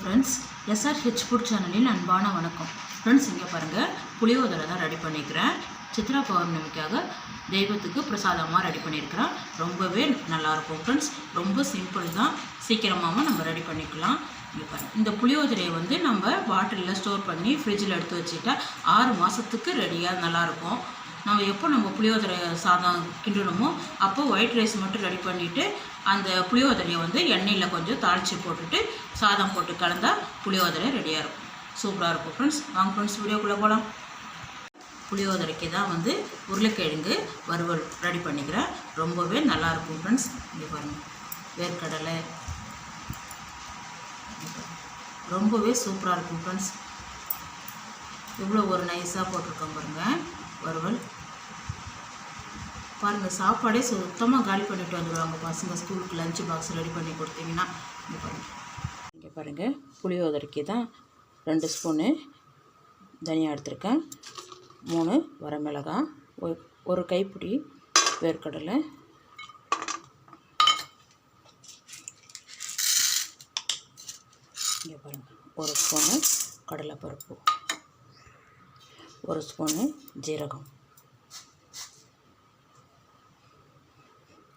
Friends, SRH food சேனலின் அன்பான வணக்கம். ஃப்ரெண்ட்ஸ், இங்கே பாருங்கள், புளியோதரை தான் ரெடி பண்ணிக்கிறேன். சித்ரா பௌர்ணமிக்காக தெய்வத்துக்கு பிரசாதமாக ரெடி பண்ணியிருக்கிறேன். ரொம்பவே நல்லாயிருக்கும் ஃப்ரெண்ட்ஸ். ரொம்ப சிம்பிள் தான், சீக்கிரமாகவும் நம்ம ரெடி பண்ணிக்கலாம். இங்கே பாருங்கள், இந்த புளியோதரையை நம்ம பாட்டிலில் ஸ்டோர் பண்ணி ஃப்ரிட்ஜில் எடுத்து வச்சுட்டா 6 மாதத்துக்கு ரெடியாக நல்லாயிருக்கும். நம்ம புளியோதரை சாதம் கிண்டணுமோ அப்போ ஒயிட் ரைஸ் மட்டும் ரெடி பண்ணிவிட்டு அந்த புளியோதரையை எண்ணெயில் கொஞ்சம் தாளித்து போட்டுட்டு சாதம் போட்டு கலந்தால் புளியோதரை ரெடியாக இருக்கும். சூப்பராக இருக்கும் ஃப்ரெண்ட்ஸ். வாங்க ஃப்ரெண்ட்ஸ், வீடியோக்குள்ளே போகலாம். புளியோதரைக்கு தான் உருளைக்கிழங்கு வறுவல் ரெடி பண்ணிக்கிறேன். ரொம்பவே நல்லாயிருக்கும் ஃப்ரெண்ட்ஸ். இங்கே பாருங்கள், வேர்க்கடலை ரொம்பவே சூப்பராக இருக்கும் ஃப்ரெண்ட்ஸ். இவ்வளோ ஒரு நைஸாக போட்டிருக்கோம் பாருங்கள் வறுவல். பாருங்கள், சாப்பாடே சுத்தமாக காலி பண்ணிட்டு வந்துடுவாங்க பசங்க ஸ்கூலுக்கு லஞ்ச் பாக்ஸ் ரெடி பண்ணி கொடுத்தீங்கன்னா. இங்கே பாருங்கள், புளியோதரைக்கு தான் 2 ஸ்பூனு தனியா எடுத்திருக்கேன், 3 வரமிளகாய், ஒரு கைப்பிடி வேர்க்கடலை, இங்கே பாருங்கள் 1 ஸ்பூனு கடலைப்பருப்பு, 1 ஸ்பூனு ஜீரகம்,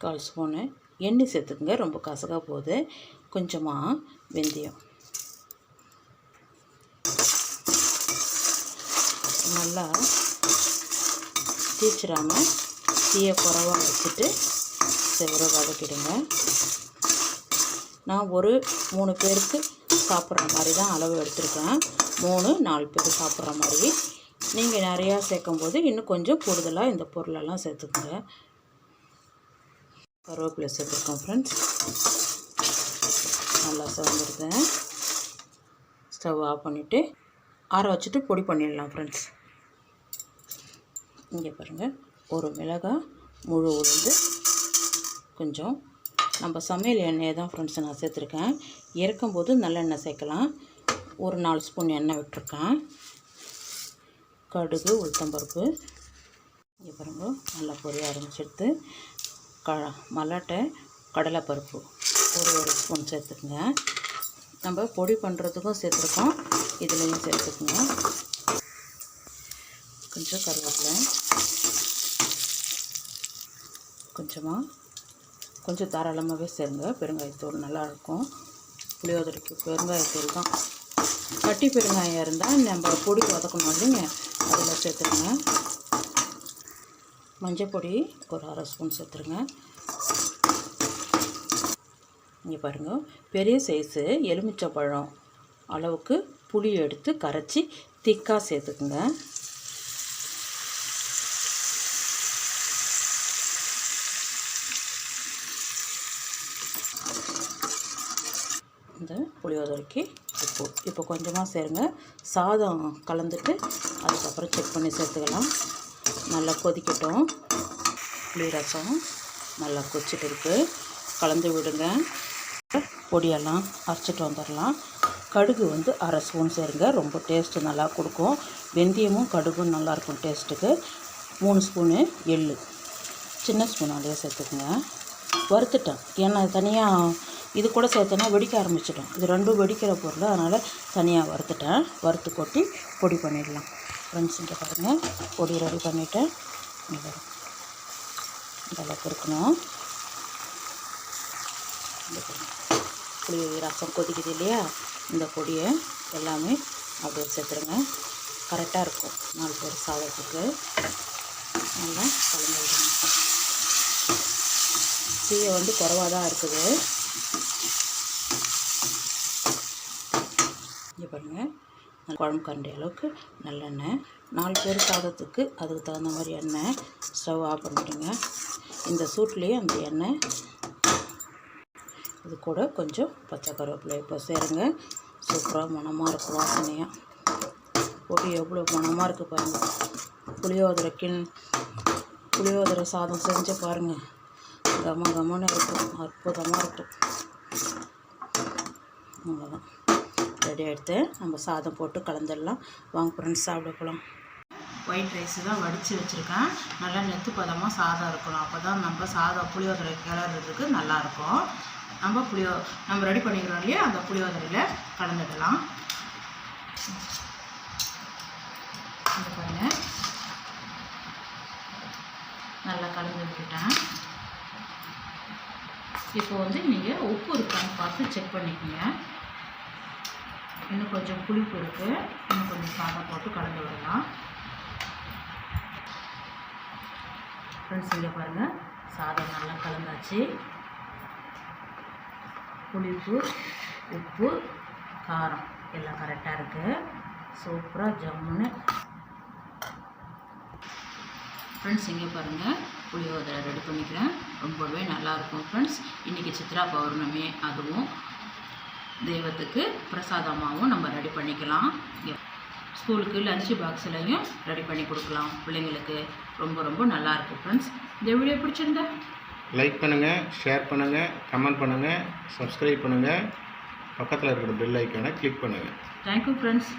1/4 ஸ்பூனு எண்ணெய் சேர்த்துக்குங்க. ரொம்ப கசகாக போகுது. கொஞ்சமாக வெந்தயம். நல்லா தீச்சிடாமல் தீயை குறைவாக வச்சுட்டு செவர வதக்கிடுங்க. நான் ஒரு 3 பேருக்கு சாப்பிட்ற மாதிரி தான் அளவு எடுத்துருக்கேன். 3-4 பேர் சாப்பிட்ற மாதிரி. நீங்கள் நிறையா சேர்க்கும்போது இன்னும் கொஞ்சம் கூடுதலாக இந்த பொருளெல்லாம் சேர்த்துக்குங்க. கருவேப்பிலை சேர்த்துருக்கோம் ஃப்ரெண்ட்ஸ். நல்லா சேர்ந்துருக்கேன். ஸ்டவ் ஆஃப் பண்ணிவிட்டு ஆற வச்சுட்டு பொடி பண்ணிடலாம் ஃப்ரெண்ட்ஸ். இங்கே பாருங்கள், ஒரு மிளகாய், முழு உளுந்து, கொஞ்சம் நம்ம சமையல் எண்ணெயை தான் ஃப்ரெண்ட்ஸ் நான் சேர்த்துருக்கேன். இறக்கும்போது நல்லெண்ணெய் சேர்க்கலாம். ஒரு 4 ஸ்பூன் எண்ணெய் விட்டுருக்கேன். கடுகு, உளுத்தம்பருப்பு. இங்கே பாருங்கள், நல்லா பொரிய ஆரம்பிச்சிடுது. மல்லாட்டை, கடலைப்பருப்பு ஒரு ஸ்பூன் சேர்த்துக்குங்க. நம்ம பொடி பண்ணுறதுக்கும் சேர்த்துருக்கோம், இதுலேயும் சேர்த்துக்குங்க. கொஞ்சம் கருவேப்பிலை, கொஞ்சம் தாராளமாகவே சேருங்க. பெருங்காயத்தூள் நல்லாயிருக்கும். புளியோதரைக்கு பெருங்காயத்தூள் தான். கட்டி பெருங்காயம் இருந்தால் நம்ம பொடி வதக்கணும் இல்லைங்க, அதில் சேர்த்துருங்க. மஞ்சள் பொடி ஒரு 1/2 ஸ்பூன் சேர்த்துருங்க. இங்கே பாருங்கள், பெரிய சைஸு எலுமிச்சை பழம் அளவுக்கு புளி எடுத்து கரைச்சி திக்காக சேர்த்துக்குங்க. இந்த புளியோதரைக்கு இப்போ கொஞ்சமாக சேருங்க. சாதம் கலந்துட்டு அதுக்கப்புறம் செக் பண்ணி சேர்த்துக்கலாம். நல்லா கொதிக்கட்டும். புளி ரசம் நல்லா கொதிச்சுட்டு இருக்குது. கலந்து விடுங்க. பொடியெல்லாம் அரைச்சிட்டு வந்துடலாம். கடுகு 1/2 ஸ்பூன் சேருங்க. ரொம்ப டேஸ்ட்டு நல்லா கொடுக்கும். வெந்தயமும் கடுகும் நல்லாயிருக்கும் டேஸ்ட்டுக்கு. 3 ஸ்பூனு எள், சின்ன ஸ்பூன் அதையே சேர்த்துக்குங்க. வறுத்துட்டேன், ஏன்னா தனியாக இது கூட சேர்த்தனா வெடிக்க ஆரம்பிச்சிட்டோம். இது 2 வெடிக்கிற பொருள், அதனால் தனியாக வறுத்துட்டேன். வறுத்து கொட்டி பொடி பண்ணிடலாம் ஃப்ரெண்ட்ஸ். இங்கே பாருங்கள், பொடி ரெடி பண்ணிவிட்டேன். இதெல்லாம் இருக்கணும். புளி ரசம் கொதிக்குது இல்லையா, இந்த பொடியை எல்லாமே அப்படியே சேர்த்துருங்க. கரெக்டாக இருக்கும் 4 பேர் சாதத்துக்கு. நல்லா கலந்து விடுங்க. தீயை குறைவாக தான் இருக்குது. இங்கே பாருங்கள், குழம்பு கரண்டி அளவுக்கு நல்லெண்ணெய். 4 பேர் சாதத்துக்கு அதுக்கு தகுந்த மாதிரி எண்ணெய். ஸ்டவ் ஆஃப் பண்ணிவிடுங்க. இந்த சூட்லேயே அந்த எண்ணெய், இது கூட கொஞ்சம் பச்சை கருவேப்பிலை இப்போ சேருங்க. சூப்பராக மணமாக இருக்கும், வாசனையாக. பொடி எவ்வளோ மணமாக இருக்குது பாருங்கள். புளியோதரை சாதம் செஞ்சு பாருங்கள், கமன்னு இருக்கும், அற்புதமாக இருக்கும். அவ்வளோதான், ரெடி ஆகிடுத்து. நம்ம சாதம் போட்டு கலந்துடலாம். வாங்க ஃப்ரெண்ட்ஸ், சாப்பிட போகலாம். ஒயிட் ரைஸு தான் வடித்து வச்சுருக்கேன். நல்லா நெத்து பதமாக சாதம் இருக்கணும். அப்போ தான் நம்ம சாதம் புளியோதரை கிளறதுக்கு நல்லாயிருக்கும். நம்ம ரெடி பண்ணிக்கிறோம் இல்லையா, அந்த புளியோதரையில் கலந்துடலாம். இது பாருங்க, நல்லா கலந்து விட்டுட்டேன். இப்போ நீங்கள் உப்பு இருக்கான்னு பார்த்து செக் பண்ணிக்கோங்க. இன்னும் கொஞ்சம் புளிப்பு இருக்குது, இன்னும் கொஞ்சம் சாதம் போட்டு கலந்து விடலாம். ஃப்ரெண்ட்ஸ், இங்கே பாருங்கள், சாதம் நல்லா கலந்தாச்சு. புளிப்பு, உப்பு, காரம் எல்லாம் கரெக்டாக இருக்குது. சூப்பராக ஜம்முன்னு. ஃப்ரெண்ட்ஸ், இங்கே பாருங்கள், புளியோதரை ரெடி பண்ணிக்கிறேன். ரொம்பவே நல்லாயிருக்கும் ஃப்ரெண்ட்ஸ். இன்றைக்கி சித்ரா பௌர்ணமி, அதுவும் தெய்வத்துக்கு பிரசாதமாகவும் நம்ம ரெடி பண்ணிக்கலாம். ஸ்கூலுக்கு லஞ்ச் பாக்ஸ்லையும் ரெடி பண்ணி கொடுக்கலாம் பிள்ளைங்களுக்கு. ரொம்ப ரொம்ப நல்லாயிருக்கும் ஃப்ரெண்ட்ஸ். இந்த வீடியோ பிடிச்சிருந்தா லைக் பண்ணுங்கள், ஷேர் பண்ணுங்கள், கமெண்ட் பண்ணுங்கள், சப்ஸ்கிரைப் பண்ணுங்கள், பக்கத்தில் இருக்கிற பெல் ஐக்கானை கிளிக் பண்ணுங்கள். Thank you friends.